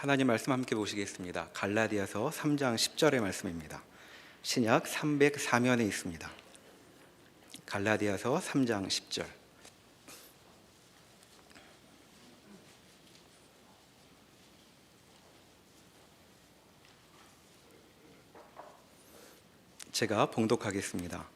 하나님 말씀 함께 보시겠습니다. 갈라디아서 3장 10절의 말씀입니다. 신약 304면에 있습니다. 갈라디아서 3장 10절. 제가 봉독하겠습니다.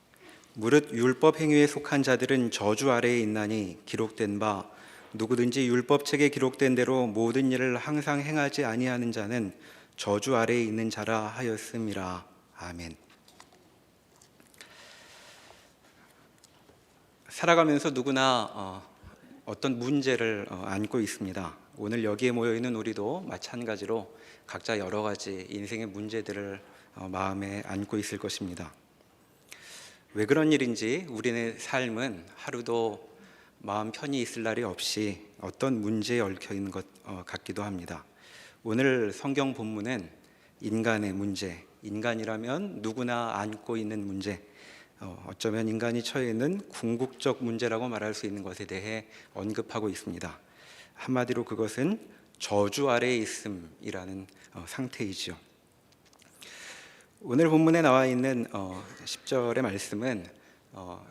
무릇 율법 행위에 속한 자들은 저주 아래에 있나니 기록된 바 누구든지 율법책에 기록된 대로 모든 일을 항상 행하지 아니하는 자는 저주 아래에 있는 자라 하였음이라. 아멘. 살아가면서 누구나 어떤 문제를 안고 있습니다. 오늘 여기에 모여 있는 우리도 마찬가지로 각자 여러 가지 인생의 문제들을 마음에 안고 있을 것입니다. 왜 그런 일인지 우리의 삶은 하루도 마음 편히 있을 날이 없이 어떤 문제에 얽혀 있는 것 같기도 합니다. 오늘 성경 본문은 인간의 문제, 인간이라면 누구나 안고 있는 문제, 어쩌면 인간이 처해 있는 궁극적 문제라고 말할 수 있는 것에 대해 언급하고 있습니다. 한마디로 그것은 저주 아래에 있음이라는 상태이죠. 오늘 본문에 나와 있는 10절의 말씀은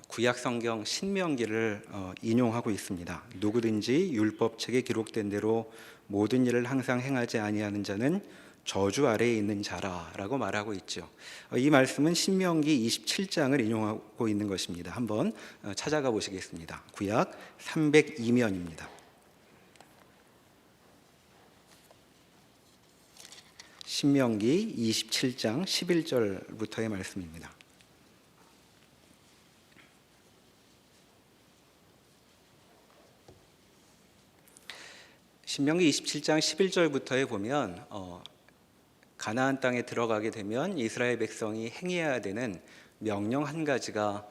구약 성경 신명기를 인용하고 있습니다. 누구든지 율법책에 기록된 대로 모든 일을 항상 행하지 아니하는 자는 저주 아래에 있는 자라라고 말하고 있죠. 이 말씀은 신명기 27장을 인용하고 있는 것입니다. 한번 찾아가 보시겠습니다. 구약 302면입니다. 신명기 27장 11절부터의 말씀입니다. 신명기 27장 11절부터에 보면 가나안 땅에 들어가게 되면 이스라엘 백성이 행해야 되는 명령 한 가지가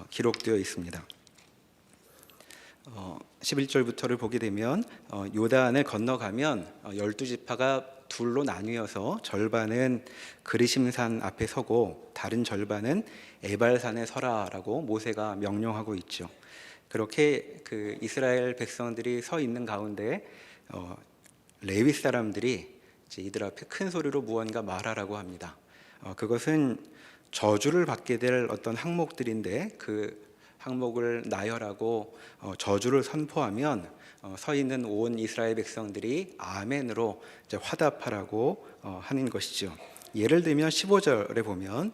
기록되어 있습니다. 11절부터를 보게 되면 요단을 건너가면 12지파가 둘로 나뉘어서 절반은 그리심산 앞에 서고 다른 절반은 에발산에 서라라고 모세가 명령하고 있죠. 그렇게 그 이스라엘 백성들이 서 있는 가운데 레위 사람들이 이들 앞에 큰 소리로 무언가 말하라고 합니다. 그것은 저주를 받게 될 어떤 항목들인데 그 항목을 나열하고 저주를 선포하면 서 있는 온 이스라엘 백성들이 아멘으로 이제 화답하라고 하는 것이죠. 예를 들면 15절에 보면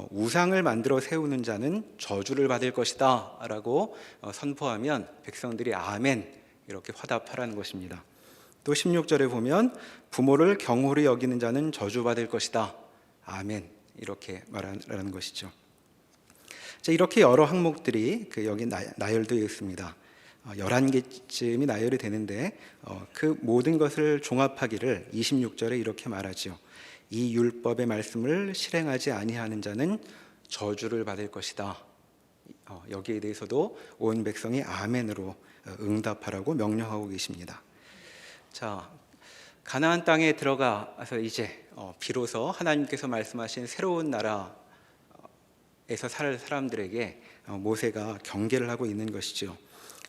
우상을 만들어 세우는 자는 저주를 받을 것이다 라고 선포하면 백성들이 아멘 이렇게 화답하라는 것입니다. 또 16절에 보면 부모를 경홀히 여기는 자는 저주받을 것이다. 아멘 이렇게 말하는 것이죠. 자, 이렇게 여러 항목들이 여기 나열되어 있습니다. 11개쯤이 나열이 되는데 그 모든 것을 종합하기를 26절에 이렇게 말하죠. 이 율법의 말씀을 실행하지 아니하는 자는 저주를 받을 것이다. 여기에 대해서도 온 백성이 아멘으로 응답하라고 명령하고 계십니다. 자, 가나안 땅에 들어가서 이제 비로소 하나님께서 말씀하신 새로운 나라에서 살 사람들에게 모세가 경계를 하고 있는 것이죠.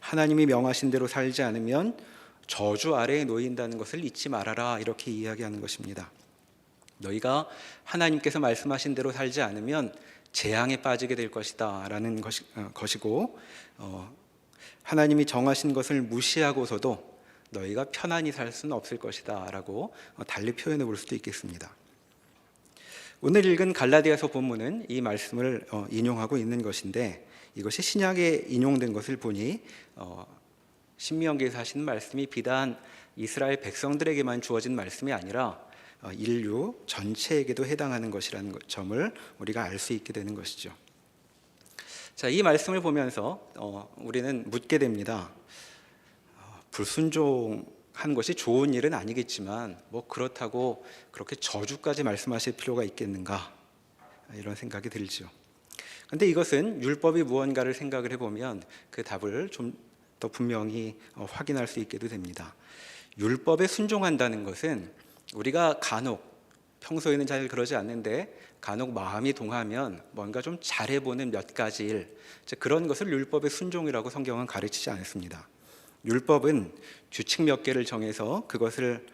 하나님이 명하신 대로 살지 않으면 저주 아래에 놓인다는 것을 잊지 말아라 이렇게 이야기하는 것입니다. 너희가 하나님께서 말씀하신 대로 살지 않으면 재앙에 빠지게 될 것이다 라는 것이고 하나님이 정하신 것을 무시하고서도 너희가 편안히 살 수는 없을 것이다 라고 달리 표현해 볼 수도 있겠습니다. 오늘 읽은 갈라디아서 본문은 이 말씀을 인용하고 있는 것인데 이것이 신약에 인용된 것을 보니 신명기에서 하시는 말씀이 비단 이스라엘 백성들에게만 주어진 말씀이 아니라 인류 전체에게도 해당하는 것이라는 점을 우리가 알 수 있게 되는 것이죠. 자, 이 말씀을 보면서 우리는 묻게 됩니다. 불순종한 것이 좋은 일은 아니겠지만 뭐 그렇다고 그렇게 저주까지 말씀하실 필요가 있겠는가 이런 생각이 들죠. 그런데 이것은 율법이 무언가를 생각을 해보면 그 답을 좀 더 분명히 확인할 수 있게도 됩니다. 율법에 순종한다는 것은 우리가 간혹 평소에는 잘 그러지 않는데 간혹 마음이 동하면 뭔가 좀 잘해보는 몇 가지 일, 그런 것을 율법의 순종이라고 성경은 가르치지 않습니다. 율법은 규칙 몇 개를 정해서 그것을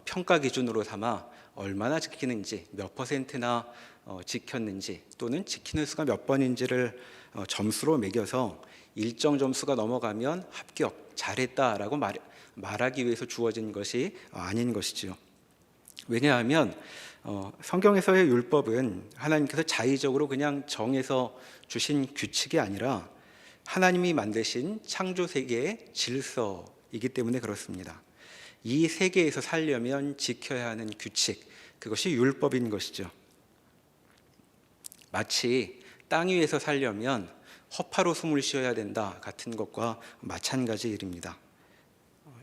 평가 기준으로 삼아 얼마나 지키는지, 몇 퍼센트나 지켰는지, 또는 지키는 수가 몇 번인지를 점수로 매겨서 일정 점수가 넘어가면 합격, 잘했다라고 말하기 위해서 주어진 것이 아닌 것이지요. 왜냐하면 성경에서의 율법은 하나님께서 자의적으로 그냥 정해서 주신 규칙이 아니라 하나님이 만드신 창조 세계의 질서이기 때문에 그렇습니다. 이 세계에서 살려면 지켜야 하는 규칙, 그것이 율법인 것이죠. 마치 땅 위에서 살려면 허파로 숨을 쉬어야 된다 같은 것과 마찬가지 일입니다.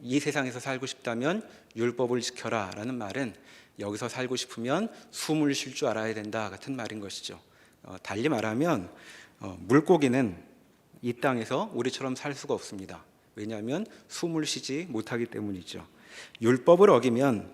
이 세상에서 살고 싶다면 율법을 지켜라 라는 말은 여기서 살고 싶으면 숨을 쉴 줄 알아야 된다 같은 말인 것이죠. 달리 말하면 물고기는 이 땅에서 우리처럼 살 수가 없습니다. 왜냐하면 숨을 쉬지 못하기 때문이죠. 율법을 어기면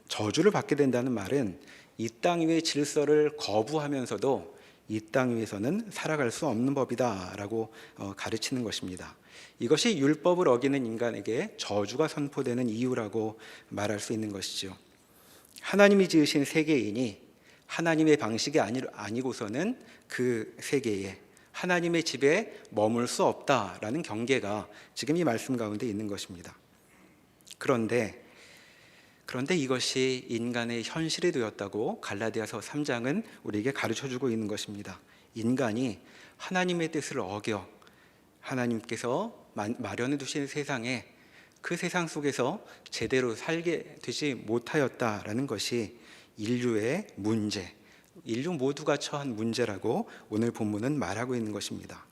저주를 받게 된다는 말은 이 땅 위의 질서를 거부하면서도 이 땅 위에서는 살아갈 수 없는 법이다라고 가르치는 것입니다. 이것이 율법을 어기는 인간에게 저주가 선포되는 이유라고 말할 수 있는 것이죠. 하나님이 지으신 세계이니 하나님의 방식이 아니고서는 그 세계에 하나님의 집에 머물 수 없다라는 경계가 지금 이 말씀 가운데 있는 것입니다. 그런데 이것이 인간의 현실이 되었다고 갈라디아서 3장은 우리에게 가르쳐주고 있는 것입니다. 인간이 하나님의 뜻을 어겨 하나님께서 마련해 두신 세상에 그 세상 속에서 제대로 살게 되지 못하였다라는 것이 인류의 문제, 인류 모두가 처한 문제라고 오늘 본문은 말하고 있는 것입니다.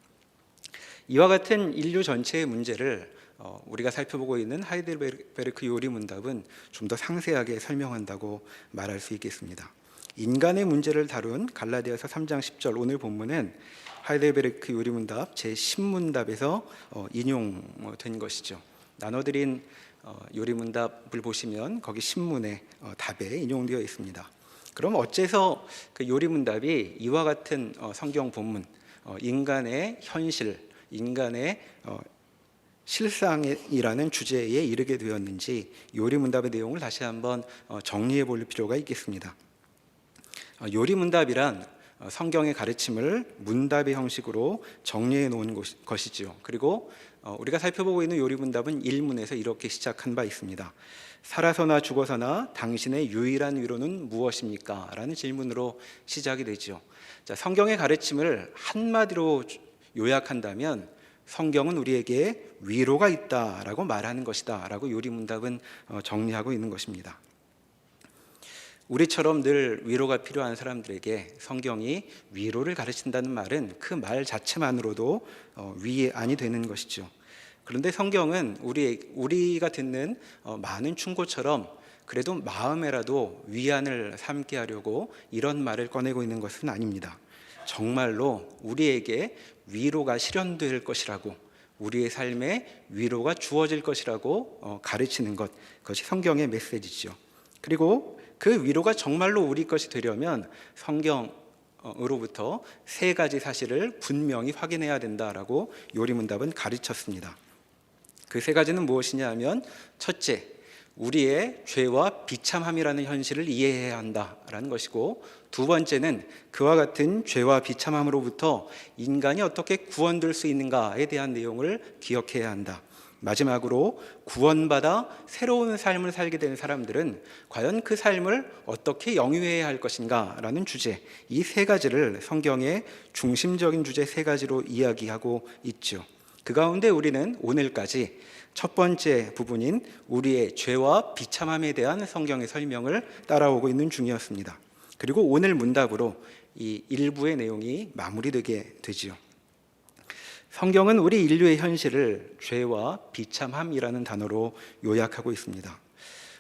이와 같은 인류 전체의 문제를 우리가 살펴보고 있는 하이델베르크 요리문답은 좀 더 상세하게 설명한다고 말할 수 있겠습니다. 인간의 문제를 다룬 갈라디아서 3장 10절 오늘 본문은 하이델베르크 요리문답 제10문답에서 인용된 것이죠. 나눠드린 요리문답을 보시면 거기 신문의 답에 인용되어 있습니다. 그럼 어째서 그 요리문답이 이와 같은 성경 본문, 인간의 현실, 인간의 실상이라는 주제에 이르게 되었는지 요리문답의 내용을 다시 한번 정리해 볼 필요가 있겠습니다. 요리문답이란 성경의 가르침을 문답의 형식으로 정리해 놓은 것이지요. 그리고 우리가 살펴보고 있는 요리문답은 1문에서 이렇게 시작한 바 있습니다. 살아서나 죽어서나 당신의 유일한 위로는 무엇입니까? 라는 질문으로 시작이 되죠. 자, 성경의 가르침을 한마디로 요약한다면 성경은 우리에게 위로가 있다라고 말하는 것이다 라고 요리문답은 정리하고 있는 것입니다. 우리처럼 늘 위로가 필요한 사람들에게 성경이 위로를 가르친다는 말은 그 말 자체만으로도 위안이 되는 것이죠. 그런데 성경은 우리가 듣는 많은 충고처럼 그래도 마음에라도 위안을 삼게 하려고 이런 말을 꺼내고 있는 것은 아닙니다. 정말로 우리에게 위로가 실현될 것이라고, 우리의 삶에 위로가 주어질 것이라고 가르치는 것, 그것이 성경의 메시지죠. 그리고 그 위로가 정말로 우리 것이 되려면 성경으로부터 세 가지 사실을 분명히 확인해야 된다라고 요리문답은 가르쳤습니다. 그 세 가지는 무엇이냐 하면, 첫째, 우리의 죄와 비참함이라는 현실을 이해해야 한다라는 것이고, 두 번째는 그와 같은 죄와 비참함으로부터 인간이 어떻게 구원될 수 있는가에 대한 내용을 기억해야 한다. 마지막으로 구원받아 새로운 삶을 살게 된 사람들은 과연 그 삶을 어떻게 영위해야 할 것인가 라는 주제, 이 세 가지를 성경의 중심적인 주제 세 가지로 이야기하고 있죠. 그 가운데 우리는 오늘까지 첫 번째 부분인 우리의 죄와 비참함에 대한 성경의 설명을 따라오고 있는 중이었습니다. 그리고 오늘 문답으로 이 일부의 내용이 마무리되게 되지요. 성경은 우리 인류의 현실을 죄와 비참함이라는 단어로 요약하고 있습니다.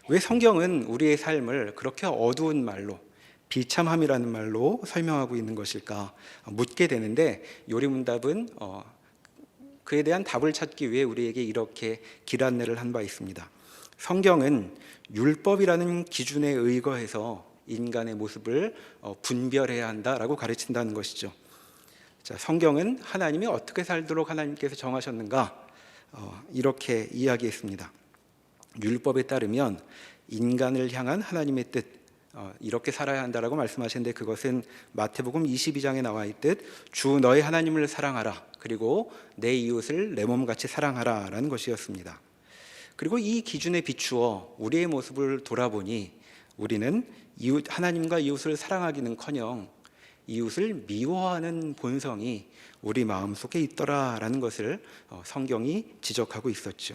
왜 성경은 우리의 삶을 그렇게 어두운 말로, 비참함이라는 말로 설명하고 있는 것일까 묻게 되는데, 요리문답은 그에 대한 답을 찾기 위해 우리에게 이렇게 길 안내를 한 바 있습니다. 성경은 율법이라는 기준에 의거해서 인간의 모습을 분별해야 한다라고 가르친다는 것이죠. 자, 성경은 하나님이 어떻게 살도록 하나님께서 정하셨는가 이렇게 이야기했습니다. 율법에 따르면 인간을 향한 하나님의 뜻, 이렇게 살아야 한다라고 말씀하시는데, 그것은 마태복음 22장에 나와 있듯 주 너의 하나님을 사랑하라, 그리고 내 이웃을 내 몸같이 사랑하라라는 것이었습니다. 그리고 이 기준에 비추어 우리의 모습을 돌아보니 우리는 하나님과 이웃을 사랑하기는커녕 이웃을 미워하는 본성이 우리 마음속에 있더라라는 것을 성경이 지적하고 있었죠.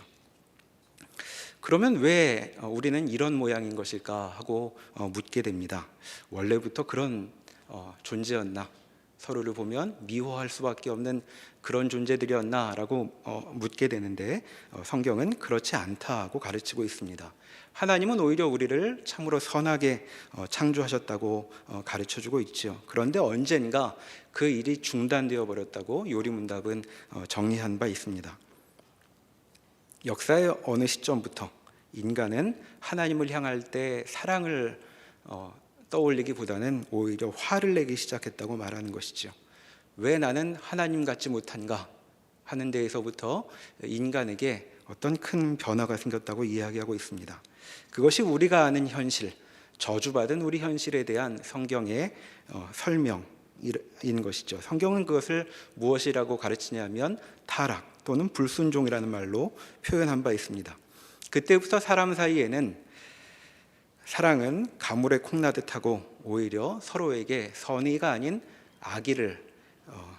그러면 왜 우리는 이런 모양인 것일까 하고 묻게 됩니다. 원래부터 그런 존재였나? 서로를 보면 미워할 수밖에 없는 그런 존재들이었나라고 묻게 되는데, 성경은 그렇지 않다고 가르치고 있습니다. 하나님은 오히려 우리를 참으로 선하게 창조하셨다고 가르쳐주고 있죠. 그런데 언젠가 그 일이 중단되어 버렸다고 요리문답은 정리한 바 있습니다. 역사의 어느 시점부터 인간은 하나님을 향할 때 사랑을 떠올리기보다는 오히려 화를 내기 시작했다고 말하는 것이죠. 왜 나는 하나님 같지 못한가 하는 데에서부터 인간에게 어떤 큰 변화가 생겼다고 이야기하고 있습니다. 그것이 우리가 아는 현실, 저주받은 우리 현실에 대한 성경의 설명인 것이죠. 성경은 그것을 무엇이라고 가르치냐면 타락 또는 불순종이라는 말로 표현한 바 있습니다. 그때부터 사람 사이에는 사랑은 가물에 콩나듯하고 오히려 서로에게 선의가 아닌 악의를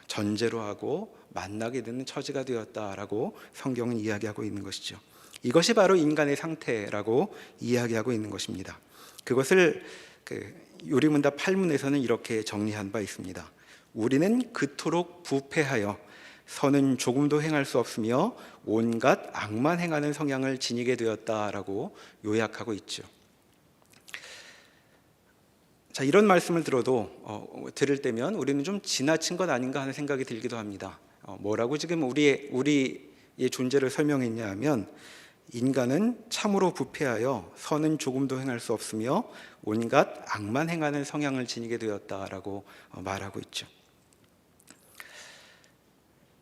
전제로 하고 만나게 되는 처지가 되었다라고 성경은 이야기하고 있는 것이죠. 이것이 바로 인간의 상태라고 이야기하고 있는 것입니다. 그것을 요리문답 8문에서는 이렇게 정리한 바 있습니다. 우리는 그토록 부패하여 선은 조금도 행할 수 없으며 온갖 악만 행하는 성향을 지니게 되었다라고 요약하고 있죠. 자, 이런 말씀을 들을 때면 우리는 좀 지나친 것 아닌가 하는 생각이 들기도 합니다. 뭐라고 지금 우리의 존재를 설명했냐 하면, 인간은 참으로 부패하여 선은 조금도 행할 수 없으며 온갖 악만 행하는 성향을 지니게 되었다라고 말하고 있죠.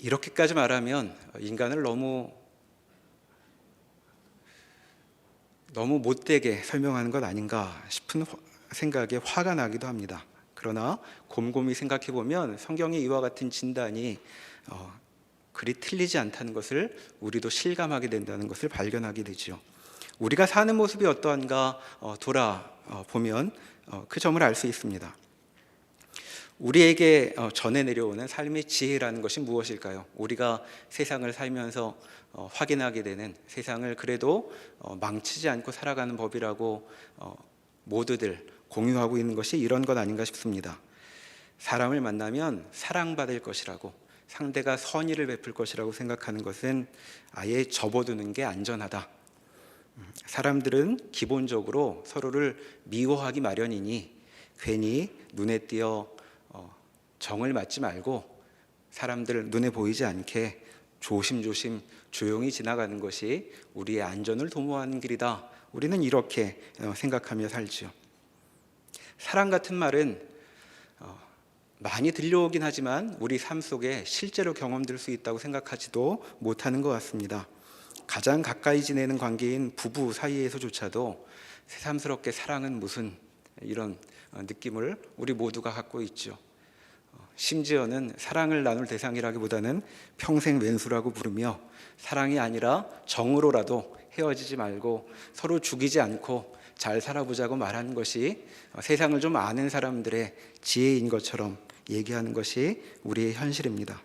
이렇게까지 말하면 인간을 너무 못되게 설명하는 것 아닌가 싶은 생각에 화가 나기도 합니다. 그러나 곰곰이 생각해 보면 성경의 이와 같은 진단이 그리 틀리지 않다는 것을 우리도 실감하게 된다는 것을 발견하게 되죠. 우리가 사는 모습이 어떠한가 돌아보면 그 점을 알 수 있습니다. 우리에게 전해 내려오는 삶의 지혜라는 것이 무엇일까요? 우리가 세상을 살면서 확인하게 되는, 세상을 그래도 망치지 않고 살아가는 법이라고 모두들 공유하고 있는 것이 이런 것 아닌가 싶습니다. 사람을 만나면 사랑받을 것이라고, 상대가 선의를 베풀 것이라고 생각하는 것은 아예 접어두는 게 안전하다. 사람들은 기본적으로 서로를 미워하기 마련이니 괜히 눈에 띄어 정을 맞지 말고 사람들 눈에 보이지 않게 조심조심 조용히 지나가는 것이 우리의 안전을 도모하는 길이다. 우리는 이렇게 생각하며 살죠. 사랑 같은 말은 많이 들려오긴 하지만 우리 삶 속에 실제로 경험될 수 있다고 생각하지도 못하는 것 같습니다. 가장 가까이 지내는 관계인 부부 사이에서조차도 새삼스럽게 사랑은 무슨, 이런 느낌을 우리 모두가 갖고 있죠. 심지어는 사랑을 나눌 대상이라기보다는 평생 왼수라고 부르며 사랑이 아니라 정으로라도 헤어지지 말고 서로 죽이지 않고 잘 살아보자고 말하는 것이 세상을 좀 아는 사람들의 지혜인 것처럼 얘기하는 것이 우리의 현실입니다.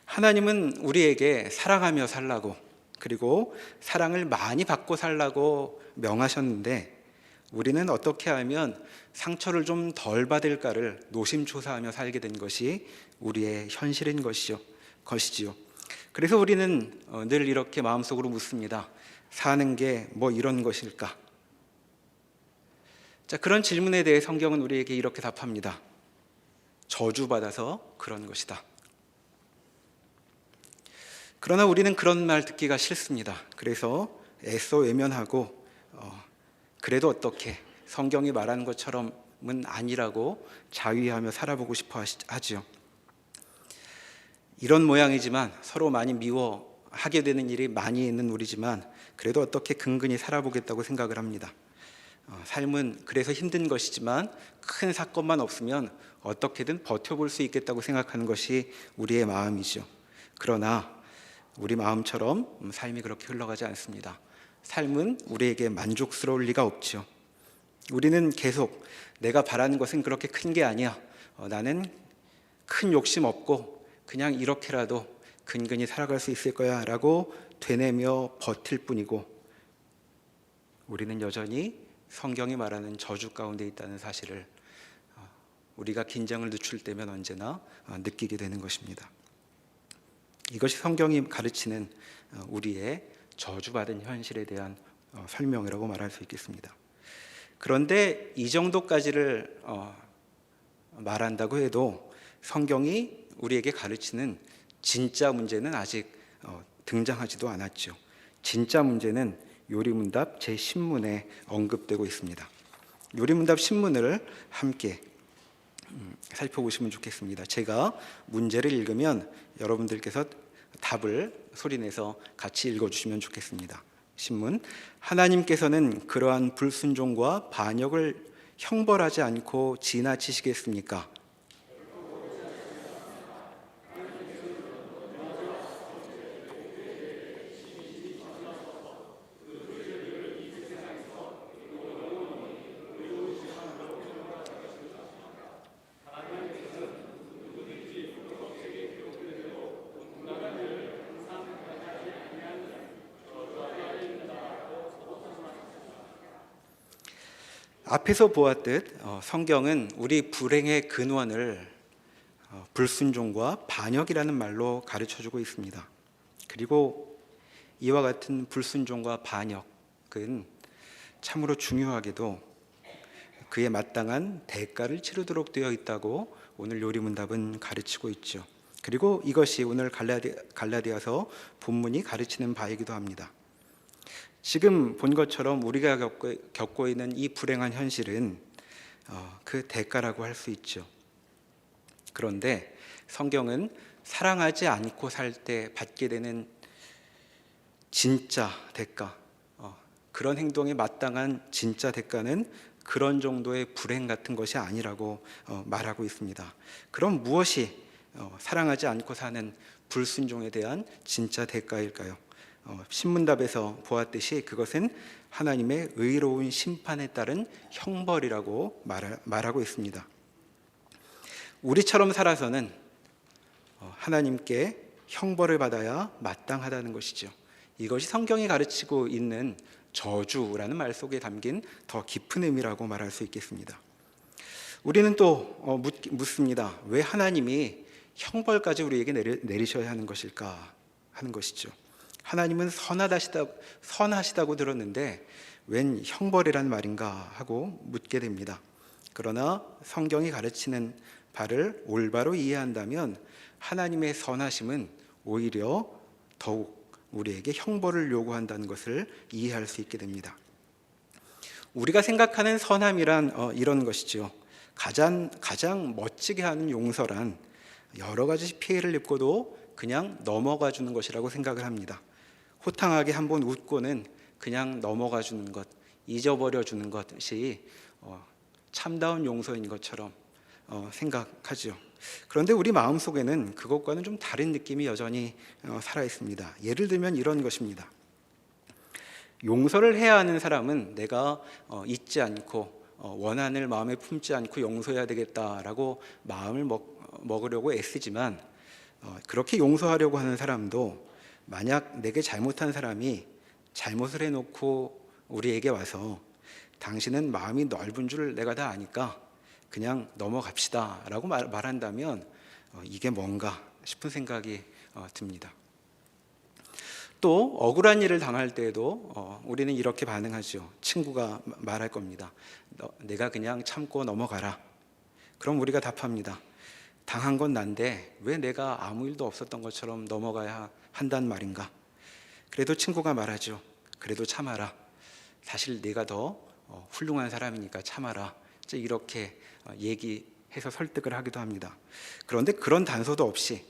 하나님은 우리에게 사랑하며 살라고, 그리고 사랑을 많이 받고 살라고 명하셨는데, 우리는 어떻게 하면 상처를 좀 덜 받을까를 노심초사하며 살게 된 것이 우리의 현실인 것이지요. 그래서 우리는 늘 이렇게 마음속으로 묻습니다. 사는 게 뭐 이런 것일까? 자, 그런 질문에 대해 성경은 우리에게 이렇게 답합니다. 저주받아서 그런 것이다. 그러나 우리는 그런 말 듣기가 싫습니다. 그래서 애써 외면하고 그래도 어떻게, 성경이 말하는 것처럼은 아니라고 자위하며 살아보고 싶어 하지요. 이런 모양이지만 서로 많이 하게 되는 일이 많이 있는 우리지만 그래도 어떻게 근근히 살아보겠다고 생각을 합니다. 삶은 그래서 힘든 것이지만 큰 사건만 없으면 어떻게든 버텨볼 수 있겠다고 생각하는 것이 우리의 마음이죠. 그러나 우리 마음처럼 삶이 그렇게 흘러가지 않습니다. 삶은 우리에게 만족스러울 리가 없죠. 우리는 계속 내가 바라는 것은 그렇게 큰 게 아니야. 나는 큰 욕심 없고 그냥 이렇게라도 근근히 살아갈 수 있을 거야 라고 되뇌며 버틸 뿐이고, 우리는 여전히 성경이 말하는 저주 가운데 있다는 사실을 우리가 긴장을 늦출 때면 언제나 느끼게 되는 것입니다. 이것이 성경이 가르치는 우리의 저주받은 현실에 대한 설명이라고 말할 수 있겠습니다. 그런데 이 정도까지를 말한다고 해도 성경이 우리에게 가르치는 진짜 문제는 아직 등장하지도 않았죠. 진짜 문제는 요리문답 제10문에 언급되고 있습니다. 요리문답 10문을 함께 살펴보시면 좋겠습니다. 제가 문제를 읽으면 여러분들께서 답을 소리내서 같이 읽어주시면 좋겠습니다. 신문: 하나님께서는 그러한 불순종과 반역을 형벌하지 않고 지나치시겠습니까? 앞에서 보았듯 성경은 우리 불행의 근원을 불순종과 반역이라는 말로 가르쳐주고 있습니다. 그리고 이와 같은 불순종과 반역은 참으로 중요하게도 그에 마땅한 대가를 치르도록 되어 있다고 오늘 요리문답은 가르치고 있죠. 그리고 이것이 오늘 갈라디아서 본문이 가르치는 바이기도 합니다. 지금 본 것처럼 우리가 겪고 있는 이 불행한 현실은 그 대가라고 할 수 있죠. 그런데 성경은 사랑하지 않고 살 때 받게 되는 진짜 대가, 그런 행동에 마땅한 진짜 대가는 그런 정도의 불행 같은 것이 아니라고 말하고 있습니다. 그럼 무엇이 사랑하지 않고 사는 불순종에 대한 진짜 대가일까요? 신문답에서 보았듯이 그것은 하나님의 의로운 심판에 따른 형벌이라고 말하고 있습니다. 우리처럼 살아서는 하나님께 형벌을 받아야 마땅하다는 것이죠. 이것이 성경이 가르치고 있는 저주라는 말 속에 담긴 더 깊은 의미라고 말할 수 있겠습니다. 우리는 또 묻습니다. 왜 하나님이 형벌까지 우리에게 내리셔야 하는 것일까 하는 것이죠. 하나님은 선하시다고 들었는데 웬 형벌이란 말인가 하고 묻게 됩니다. 그러나 성경이 가르치는 바를 올바로 이해한다면 하나님의 선하심은 오히려 더욱 우리에게 형벌을 요구한다는 것을 이해할 수 있게 됩니다. 우리가 생각하는 선함이란 이런 것이죠. 가장 멋지게 하는 용서란 여러 가지 피해를 입고도 그냥 넘어가 주는 것이라고 생각을 합니다. 호탕하게 한번 웃고는 그냥 넘어가 주는 것, 잊어버려 주는 것이 참다운 용서인 것처럼 생각하죠. 그런데 우리 마음속에는 그것과는 좀 다른 느낌이 여전히 살아 있습니다. 예를 들면 이런 것입니다. 용서를 해야 하는 사람은 내가 잊지 않고 원한을 마음에 품지 않고 용서해야 되겠다라고 마음을 먹으려고 애쓰지만, 그렇게 용서하려고 하는 사람도 만약 내게 잘못한 사람이 잘못을 해놓고 우리에게 와서 당신은 마음이 넓은 줄 내가 다 아니까 그냥 넘어갑시다 라고 말한다면 이게 뭔가 싶은 생각이 듭니다. 또 억울한 일을 당할 때에도 우리는 이렇게 반응하죠. 친구가 말할 겁니다. 내가 그냥 참고 넘어가라. 그럼 우리가 답합니다. 당한 건 난데 왜 내가 아무 일도 없었던 것처럼 넘어가야 한단 말인가? 그래도 친구가 말하죠. 그래도 참아라. 사실 내가 더 훌륭한 사람이니까 참아라. 이렇게 얘기해서 설득을 하기도 합니다. 그런데 그런 단서도 없이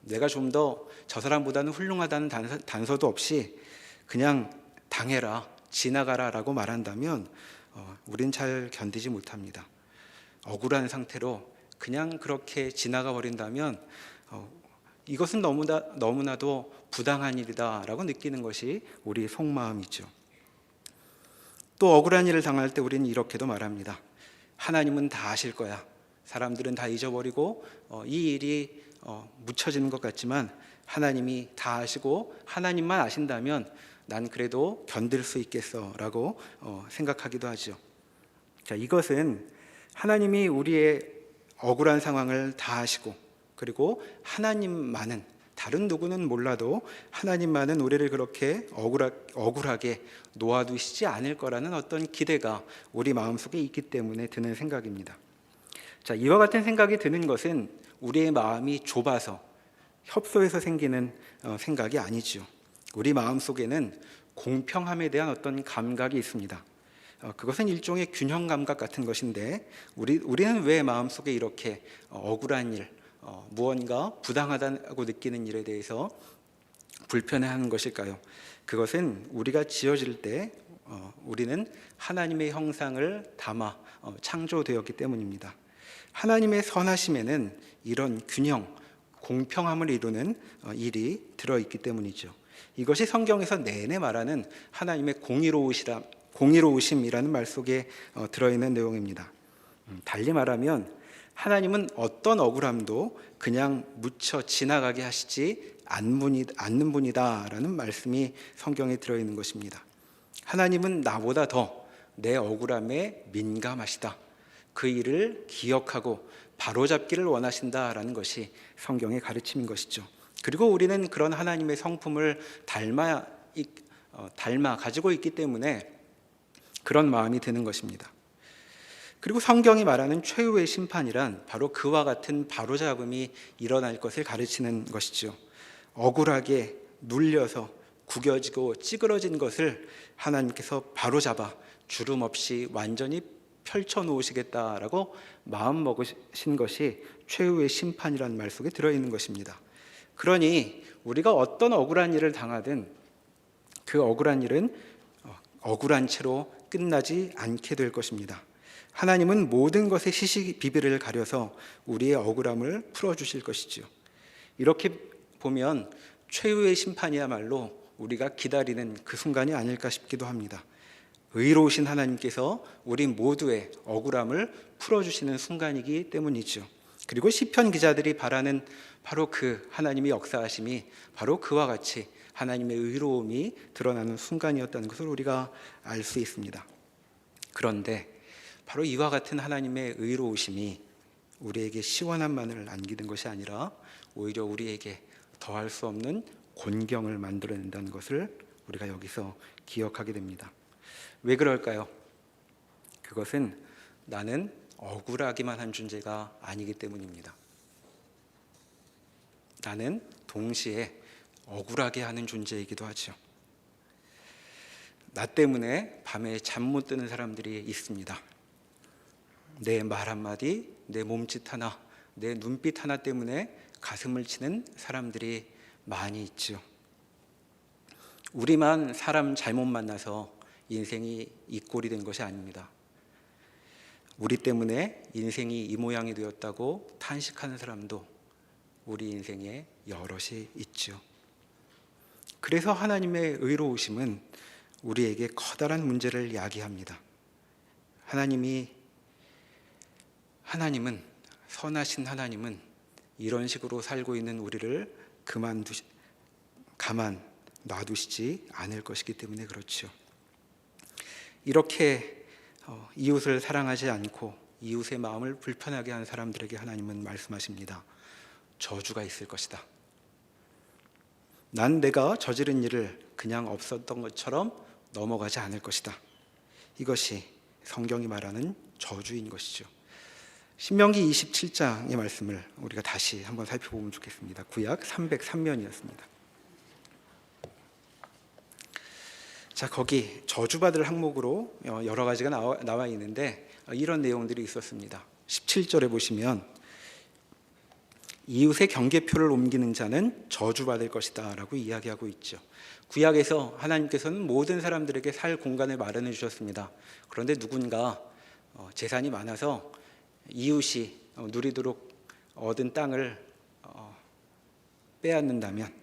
내가 좀 더 저 사람보다는 훌륭하다는 단서도 없이 그냥 당해라, 지나가라 라고 말한다면 우린 잘 견디지 못합니다. 억울한 상태로 그냥 그렇게 지나가 버린다면 이것은 너무나도 부당한 일이다 라고 느끼는 것이 우리 속마음이죠. 또 억울한 일을 당할 때 우리는 이렇게도 말합니다. 하나님은 다 아실 거야. 사람들은 다 잊어버리고 이 일이 묻혀지는 것 같지만 하나님이 다 아시고 하나님만 아신다면 난 그래도 견딜 수 있겠어 라고 생각하기도 하죠. 자, 이것은 하나님이 우리의 억울한 상황을 다 아시고 그리고 하나님만은, 다른 누구는 몰라도 하나님만은 우리를 그렇게 억울하게 놓아두시지 않을 거라는 어떤 기대가 우리 마음속에 있기 때문에 드는 생각입니다. 자, 이와 같은 생각이 드는 것은 우리의 마음이 좁아서 협소해서 생기는 생각이 아니죠. 우리 마음속에는 공평함에 대한 어떤 감각이 있습니다. 그것은 일종의 균형 감각 같은 것인데 우리는 왜 마음속에 이렇게 억울한 일, 무언가 부당하다고 느끼는 일에 대해서 불편해하는 것일까요? 그것은 우리가 지어질 때 우리는 하나님의 형상을 담아 창조되었기 때문입니다. 하나님의 선하심에는 이런 균형, 공평함을 이루는 일이 들어있기 때문이죠. 이것이 성경에서 내내 말하는 하나님의 공의로우심이라는 말 속에 들어있는 내용입니다. 달리 말하면 하나님은 어떤 억울함도 그냥 묻혀 지나가게 하시지 않는 분이다라는 말씀이 성경에 들어있는 것입니다. 하나님은 나보다 더 내 억울함에 민감하시다. 그 일을 기억하고 바로잡기를 원하신다라는 것이 성경의 가르침인 것이죠. 그리고 우리는 그런 하나님의 성품을 닮아 가지고 있기 때문에 그런 마음이 드는 것입니다. 그리고 성경이 말하는 최후의 심판이란 바로 그와 같은 바로잡음이 일어날 것을 가르치는 것이죠. 억울하게 눌려서 구겨지고 찌그러진 것을 하나님께서 바로잡아 주름 없이 완전히 펼쳐놓으시겠다라고 마음먹으신 것이 최후의 심판이라는 말 속에 들어있는 것입니다. 그러니 우리가 어떤 억울한 일을 당하든 그 억울한 일은 억울한 채로 끝나지 않게 될 것입니다. 하나님은 모든 것의 시시비비를 가려서 우리의 억울함을 풀어주실 것이죠. 이렇게 보면 최후의 심판이야말로 우리가 기다리는 그 순간이 아닐까 싶기도 합니다. 의로우신 하나님께서 우리 모두의 억울함을 풀어주시는 순간이기 때문이죠. 그리고 시편 기자들이 바라는 바로 그 하나님의 역사하심이 바로 그와 같이 하나님의 의로움이 드러나는 순간이었다는 것을 우리가 알 수 있습니다. 그런데 바로 이와 같은 하나님의 의로우심이 우리에게 시원함만을 안기는 것이 아니라 오히려 우리에게 더할 수 없는 곤경을 만들어낸다는 것을 우리가 여기서 기억하게 됩니다. 왜 그럴까요? 그것은 나는 억울하기만 한 존재가 아니기 때문입니다. 나는 동시에 억울하게 하는 존재이기도 하죠. 나 때문에 밤에 잠 못 드는 사람들이 있습니다. 내 말 한마디, 내 몸짓 하나, 내 눈빛 하나 때문에 가슴을 치는 사람들이 많이 있죠. 우리만 사람 잘못 만나서 인생이 이 꼴이 된 것이 아닙니다. 우리 때문에 인생이 이 모양이 되었다고 탄식하는 사람도 우리 인생에 여럿이 있죠. 그래서 하나님의 의로우심은 우리에게 커다란 문제를 야기합니다. 하나님은 선하신 하나님은 이런 식으로 살고 있는 우리를 가만 놔두시지 않을 것이기 때문에 그렇죠. 이렇게 이웃을 사랑하지 않고 이웃의 마음을 불편하게 하는 사람들에게 하나님은 말씀하십니다. 저주가 있을 것이다. 난 내가 저지른 일을 그냥 없었던 것처럼 넘어가지 않을 것이다. 이것이 성경이 말하는 저주인 것이죠. 신명기 27장의 말씀을 우리가 다시 한번 살펴보면 좋겠습니다. 구약 303면이었습니다. 자, 거기 저주받을 항목으로 여러 가지가 나와 있는데 이런 내용들이 있었습니다. 17절에 보시면 이웃의 경계표를 옮기는 자는 저주받을 것이다 라고 이야기하고 있죠. 구약에서 하나님께서는 모든 사람들에게 살 공간을 마련해 주셨습니다. 그런데 누군가 재산이 많아서 이웃이 누리도록 얻은 땅을 빼앗는다면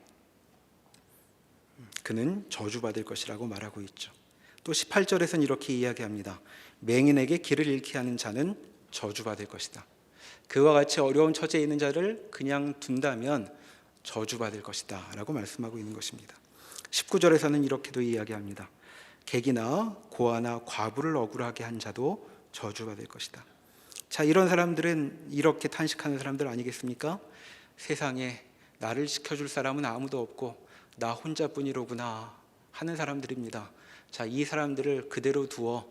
그는 저주받을 것이라고 말하고 있죠. 또 18절에서는 이렇게 이야기합니다. 맹인에게 길을 잃게 하는 자는 저주받을 것이다. 그와 같이 어려운 처지에 있는 자를 그냥 둔다면 저주받을 것이다 라고 말씀하고 있는 것입니다. 19절에서는 이렇게도 이야기합니다. 객이나 고아나 과부를 억울하게 한 자도 저주받을 것이다. 자, 이런 사람들은 이렇게 탄식하는 사람들 아니겠습니까? 세상에 나를 지켜줄 사람은 아무도 없고 나 혼자뿐이로구나 하는 사람들입니다. 자, 이 사람들을 그대로 두어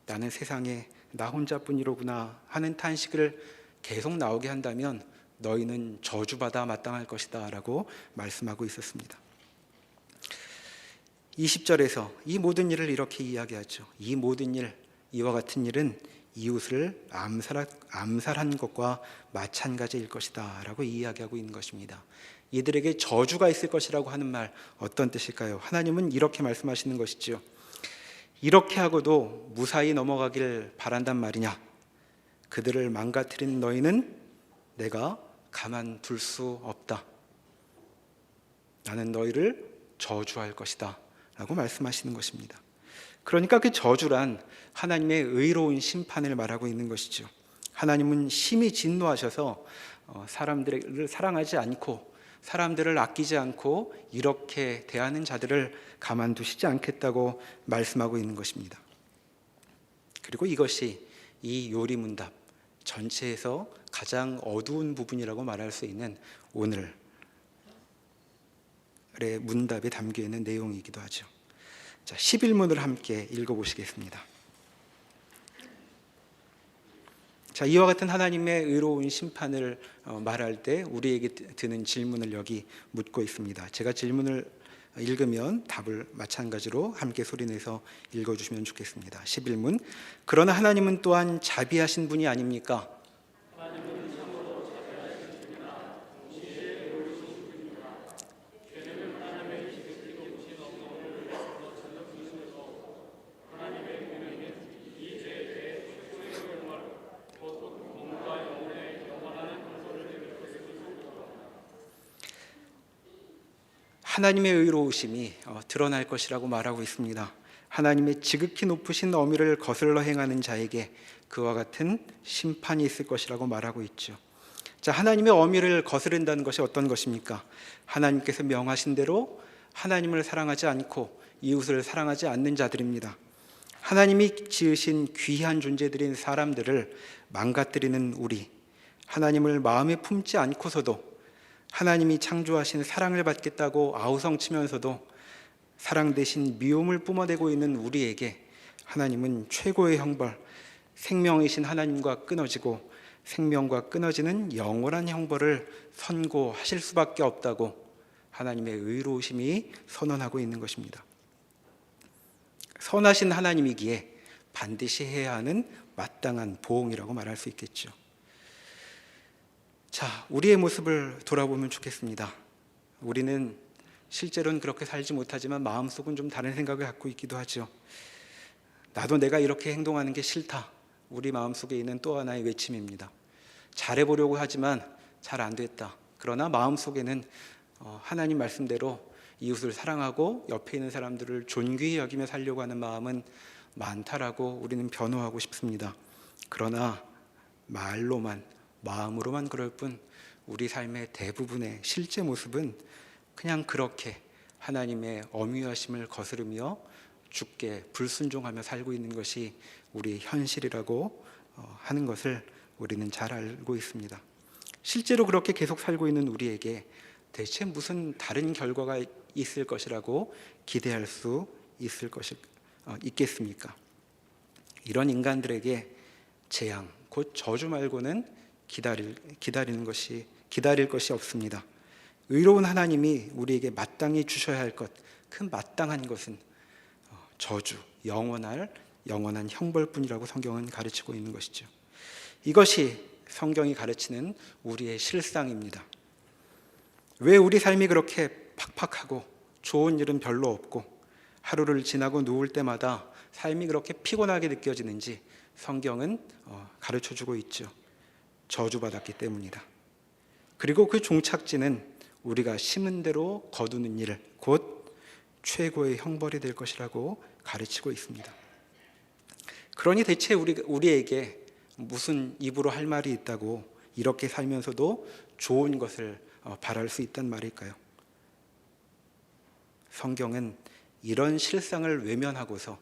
나는 세상에 나 혼자뿐이로구나 하는 탄식을 계속 나오게 한다면 너희는 저주받아 마땅할 것이다 라고 말씀하고 있었습니다. 20절에서 이 모든 일을 이렇게 이야기하죠. 이 모든 일, 이와 같은 일은 이웃을 암살한 것과 마찬가지일 것이다 라고 이야기하고 있는 것입니다. 이들에게 저주가 있을 것이라고 하는 말, 어떤 뜻일까요? 하나님은 이렇게 말씀하시는 것이죠. 이렇게 하고도 무사히 넘어가길 바란단 말이냐? 그들을 망가뜨린 너희는 내가 가만둘 수 없다. 나는 너희를 저주할 것이다 라고 말씀하시는 것입니다. 그러니까 그 저주란 하나님의 의로운 심판을 말하고 있는 것이죠. 하나님은 심히 진노하셔서 사람들을 사랑하지 않고 사람들을 아끼지 않고 이렇게 대하는 자들을 가만두시지 않겠다고 말씀하고 있는 것입니다. 그리고 이것이 이 요리문답 전체에서 가장 어두운 부분이라고 말할 수 있는 오늘의 문답에 담겨 있는 내용이기도 하죠. 자, 11문을 함께 읽어보시겠습니다. 자, 이와 같은 하나님의 의로운 심판을 말할 때 우리에게 드는 질문을 여기 묻고 있습니다. 제가 질문을 읽으면 답을 마찬가지로 함께 소리내서 읽어주시면 좋겠습니다. 11문. 그러나 하나님은 또한 자비하신 분이 아닙니까? 하나님의 의로우심이 드러날 것이라고 말하고 있습니다. 하나님의 지극히 높으신 어미를 거슬러 행하는 자에게 그와 같은 심판이 있을 것이라고 말하고 있죠. 자, 하나님의 어미를 거스른다는 것이 어떤 것입니까? 하나님께서 명하신 대로 하나님을 사랑하지 않고 이웃을 사랑하지 않는 자들입니다. 하나님이 지으신 귀한 존재들인 사람들을 망가뜨리는 우리, 하나님을 마음에 품지 않고서도 하나님이 창조하신 사랑을 받겠다고 아우성치면서도 사랑 대신 미움을 뿜어대고 있는 우리에게 하나님은 최고의 형벌, 생명이신 하나님과 끊어지고 생명과 끊어지는 영원한 형벌을 선고하실 수밖에 없다고 하나님의 의로우심이 선언하고 있는 것입니다. 선하신 하나님이기에 반드시 해야 하는 마땅한 보응이라고 말할 수 있겠죠. 자, 우리의 모습을 돌아보면 좋겠습니다. 우리는 실제로는 그렇게 살지 못하지만 마음속은 좀 다른 생각을 갖고 있기도 하죠. 나도 내가 이렇게 행동하는 게 싫다. 우리 마음속에 있는 또 하나의 외침입니다. 잘해보려고 하지만 잘 안 됐다. 그러나 마음속에는 하나님 말씀대로 이웃을 사랑하고 옆에 있는 사람들을 존귀히 여기며 살려고 하는 마음은 많다라고 우리는 변호하고 싶습니다. 그러나 말로만, 마음으로만 그럴 뿐 우리 삶의 대부분의 실제 모습은 그냥 그렇게 하나님의 엄위하심을 거스르며 주께 불순종하며 살고 있는 것이 우리의 현실이라고 하는 것을 우리는 잘 알고 있습니다. 실제로 그렇게 계속 살고 있는 우리에게 대체 무슨 다른 결과가 있을 것이라고 기대할 수 있겠습니까? 이런 인간들에게 재앙, 곧 저주 말고는 기다릴 것이 없습니다. 의로운 하나님이 우리에게 마땅히 주셔야 할 것, 그 마땅한 것은 저주, 영원한 형벌뿐이라고 성경은 가르치고 있는 것이죠. 이것이 성경이 가르치는 우리의 실상입니다. 왜 우리 삶이 그렇게 팍팍하고 좋은 일은 별로 없고 하루를 지나고 누울 때마다 삶이 그렇게 피곤하게 느껴지는지 성경은 가르쳐주고 있죠. 저주받았기 때문이다. 그리고 그 종착지는 우리가 심은 대로 거두는 일, 곧 최고의 형벌이 될 것이라고 가르치고 있습니다. 그러니 대체 우리에게 무슨 입으로 할 말이 있다고 이렇게 살면서도 좋은 것을 바랄 수 있단 말일까요? 성경은 이런 실상을 외면하고서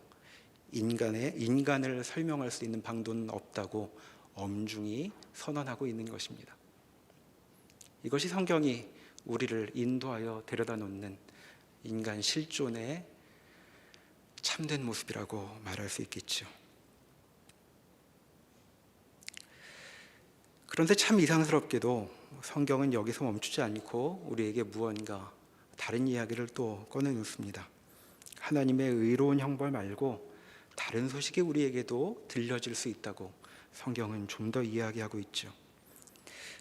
인간을 설명할 수 있는 방도는 없다고 엄중히 선언하고 있는 것입니다. 이것이 성경이 우리를 인도하여 데려다 놓는 인간 실존의 참된 모습이라고 말할 수 있겠죠. 그런데 참 이상스럽게도 성경은 여기서 멈추지 않고 우리에게 무언가 다른 이야기를 또 꺼내놓습니다. 하나님의 의로운 형벌 말고 다른 소식이 우리에게도 들려질 수 있다고 성경은 좀 더 이야기하고 있죠.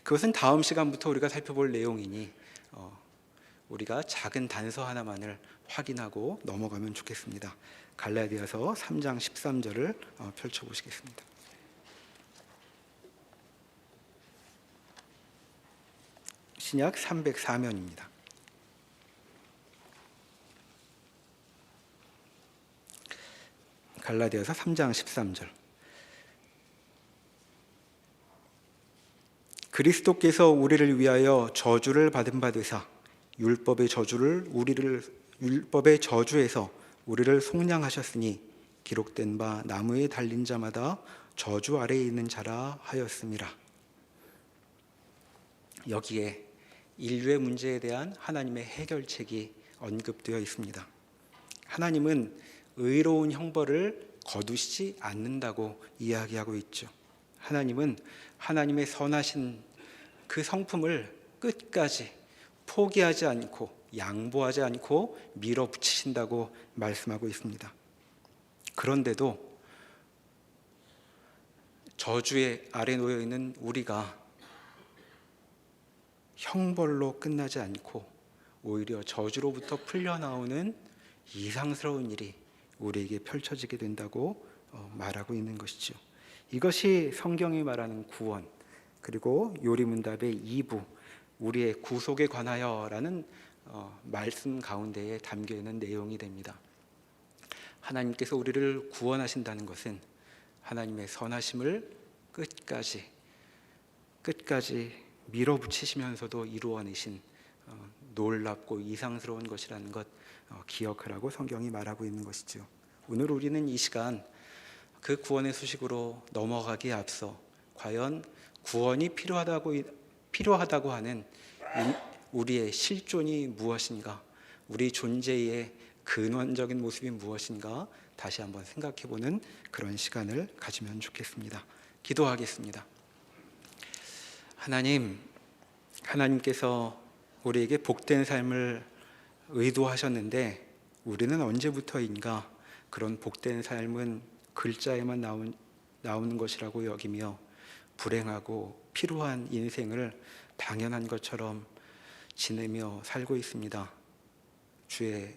그것은 다음 시간부터 우리가 살펴볼 내용이니 우리가 작은 단서 하나만을 확인하고 넘어가면 좋겠습니다. 갈라디아서 3장 13절을 펼쳐보시겠습니다. 신약 304면입니다. 갈라디아서 3장 13절. 그리스도께서 우리를 위하여 저주를 받은 바 되사 율법의 저주에서 우리를 속량하셨으니 기록된 바 나무에 달린 자마다 저주 아래에 있는 자라 하였음이라. 여기에 인류의 문제에 대한 하나님의 해결책이 언급되어 있습니다. 하나님은 의로운 형벌을 거두시지 않는다고 이야기하고 있죠. 하나님은 하나님의 선하신 그 성품을 끝까지 포기하지 않고 양보하지 않고 밀어붙이신다고 말씀하고 있습니다. 그런데도 저주의 아래 놓여 있는 우리가 형벌로 끝나지 않고 오히려 저주로부터 풀려나오는 이상스러운 일이 우리에게 펼쳐지게 된다고 말하고 있는 것이죠. 이것이 성경이 말하는 구원, 그리고 요리문답의 2부 우리의 구속에 관하여라는 말씀 가운데에 담겨 있는 내용이 됩니다. 하나님께서 우리를 구원하신다는 것은 하나님의 선하심을 끝까지 밀어붙이시면서도 이루어내신 놀랍고 이상스러운 것이라는 것 기억하라고 성경이 말하고 있는 것이죠. 오늘 우리는 이 시간 그 구원의 소식으로 넘어가기에 앞서 과연 구원이 필요하다고 하는 우리의 실존이 무엇인가, 우리 존재의 근원적인 모습이 무엇인가 다시 한번 생각해보는 그런 시간을 가지면 좋겠습니다. 기도하겠습니다. 하나님께서 우리에게 복된 삶을 의도하셨는데 우리는 언제부터인가 그런 복된 삶은 글자에만 나오는 것이라고 여기며 불행하고 피로한 인생을 당연한 것처럼 지내며 살고 있습니다. 주의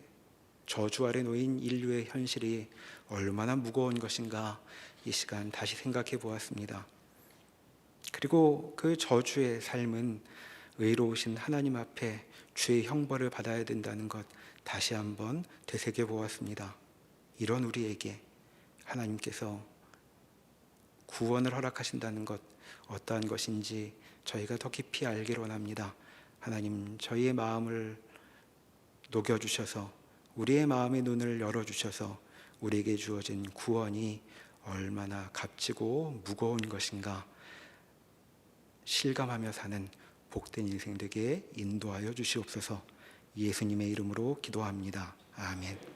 저주 아래 놓인 인류의 현실이 얼마나 무거운 것인가 이 시간 다시 생각해 보았습니다. 그리고 그 저주의 삶은 의로우신 하나님 앞에 주의 형벌을 받아야 된다는 것 다시 한번 되새겨 보았습니다. 이런 우리에게 하나님께서 구원을 허락하신다는 것 어떠한 것인지 저희가 더 깊이 알기를 원합니다. 하나님, 저희의 마음을 녹여주셔서 우리의 마음의 눈을 열어주셔서 우리에게 주어진 구원이 얼마나 값지고 무거운 것인가 실감하며 사는 복된 인생 되게 인도하여 주시옵소서. 예수님의 이름으로 기도합니다. 아멘.